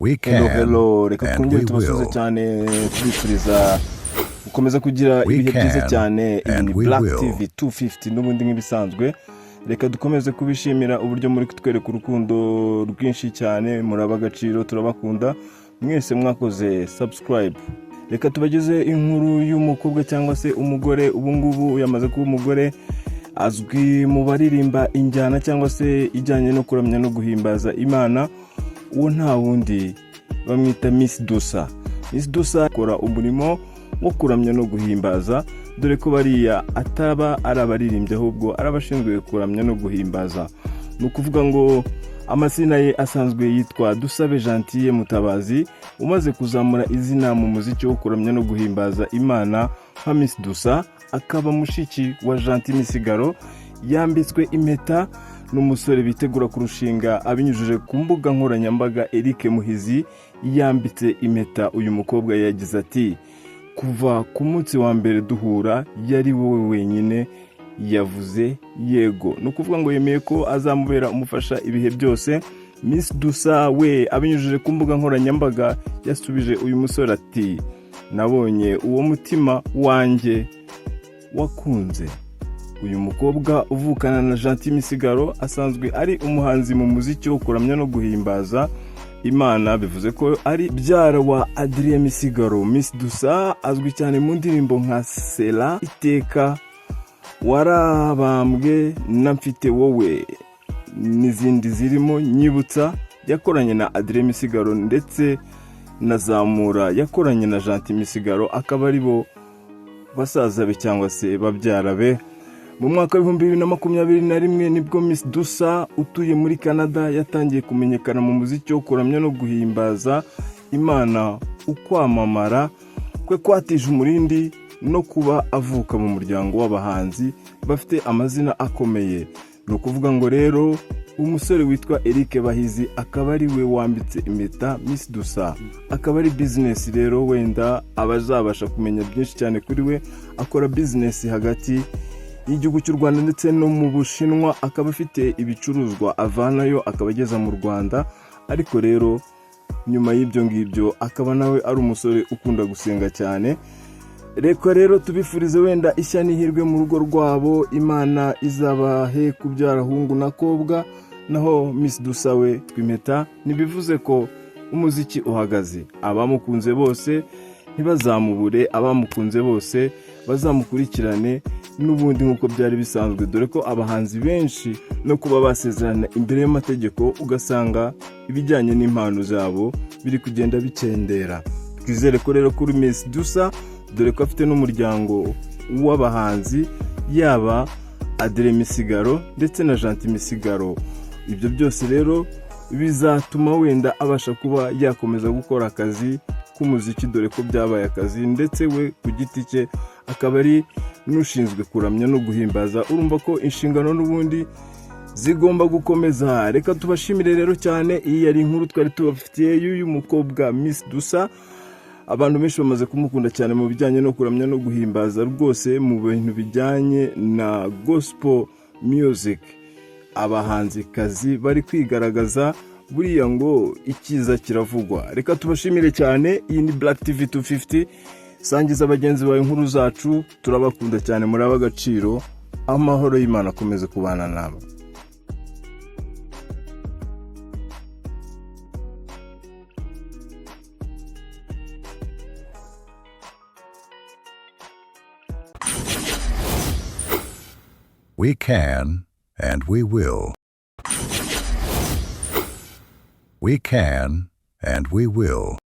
We Hello, can hello. Reka and twongere we tubasuze will. cyane tubifuriza gukomeza kugira We ibihe byiza can cyane. Iyi and ni we Black will. TV 250 n'ubundi nk'ibisanzwe. Reka dukomeze kubishimira uburyo muri kutwereka urukundo rwinshi cyane, muraba agaciro, turabakunda. Mwese mwakoze subscribe. Reka tubageze inkuru y'umukobwa cyangwa se umugore, ubu ngubu yamaze kuba umugore, azwi mu baririmba injyana cyangwa se ijyanye no kuramya no guhimbaza Imana. Uwo nta wundi bamwita Miss Dusa. Miss Dusa akora umurimo wo kuramya no guhimbaza, dore ko bariya ataba ari abaririmbyi ahubwo ari abashinzwe kuramya no guhimbaza. Ni ukuvuga ngo amazina ye asanzwe yitwa Dusabe Gentil Mutabazi, umaze kuzamura izina mu muziki wo kuramya no guhimbaza Imana nka Miss Dusa, akaba mushiki wa Gentil Misigaro, yambitswe impeta n'umusore bitegura kurushinga abinyujije ku mbuga nkoranyambaga. Eric Muhizi yambitse impeta uyu mukobwa, yagize ati kuva ku munsi wa mbere duhura yari wowe wenyine, yavuze yego. Ni ukuvuga ngo yemeye ko azamubera umufasha ibihe byose. Miss Dusa we abinyujije ku mbuga nkoranyambaga yasubije uyu musore ati nabonye uwo mutima wanjye wakunze. Uyu mukobwa uvukana na Gentil Misigaro asanzwe ari umuhanzi mu muziki wo kuramya no guhimbaza Imana, bivuze ko ari byara wa Adrien Misigaro. Miss Dusa azwi cyane mu ndirimbo nka Sela, Iteka, Warabambwe na Mfite Wowe n'izindi zirimo Nyibutsa yakoranye na Adrien Misigaro, ndetse na Zamura yakoranye na Gentil Misigaro, akaba ari bo basaza be cyangwa se babyara be. Mu mwaka wa 2021 nibwo Miss Dusa utuye muri Canada yatangiye kumenyekana mu muziki wo kuramya no guhimbaza Imana. Ukwamamara kwe kwatije umurindi no kuba avuka mu muryango w'abahanzi bafite amazina akomeye. Ni ukuvuga ngo rero umusore witwa Eric Bahizi akaba ari we wambitse impeta Miss Dusa. Akaba ari business rero, wenda abazabasha kumenya byinshi cyane kuri we. Akora business hagati y'igihugu cy'u Rwanda ndetse no mu Bushinwa, akaba afite ibicuruzwa avanayo akaba ageza mu Rwanda. Ariko rero nyuma y'ibyo ngibyo akaba nawe ari umusore ukunda gusenga cyane. Reka rero tubifurize wenda ishya n'ihirwe mu rugo rwabo, Imana izabahe kubyara hungu na kobwa. Naho Miss Dusa we twimeta, nibivuze ko umuziki uhagaze, abamukunze bose ntibazamubure, abamukunze bose bazamukurikirane n'ubundi nk'uko byari bisanzwe, dore ko abahanzi benshi no kuba basezerana imbere y'amategeko ugasanga ibijyanye n'impano zabo biri kugenda bikendera. Twizere ko rero kuri Miss Dusa, dore ko afite n'umuryango w'abahanzi, yaba Adrien Misigaro ndetse na Gentil Misigaro. Ibyo byose rero bizatuma wenda abasha kuba yakomeza gukora akazi k'umuziki, dore ko byabaye akazi, ndetse we ku giti cye akaba ari n'ushinzwe kuramya no guhimbaza. Urumva ko inshingano n'ubundi zigomba gukomeza. Reka tubashimire rero cyane. Iyi yari inkuru twari tubafitiye y'uyu mukobwa Miss Dusa. Abantu benshi bamaze kumukunda cyane mu bijyanye no kuramya no guhimbaza, rwose mu bintu bijyanye na gospel music. Abahanzi kazi bari kwigaragaza, buriya ngo ikiza kiravugwa. Reka tubashimire cyane. Iyi ni Black TV 250. Sangiza abagenzi bawe inkuru zacu, turabakunda cyane, muri abagaciro. Amahoro y'Imana akomeze kubana nawe. We can and we will. We can and we will.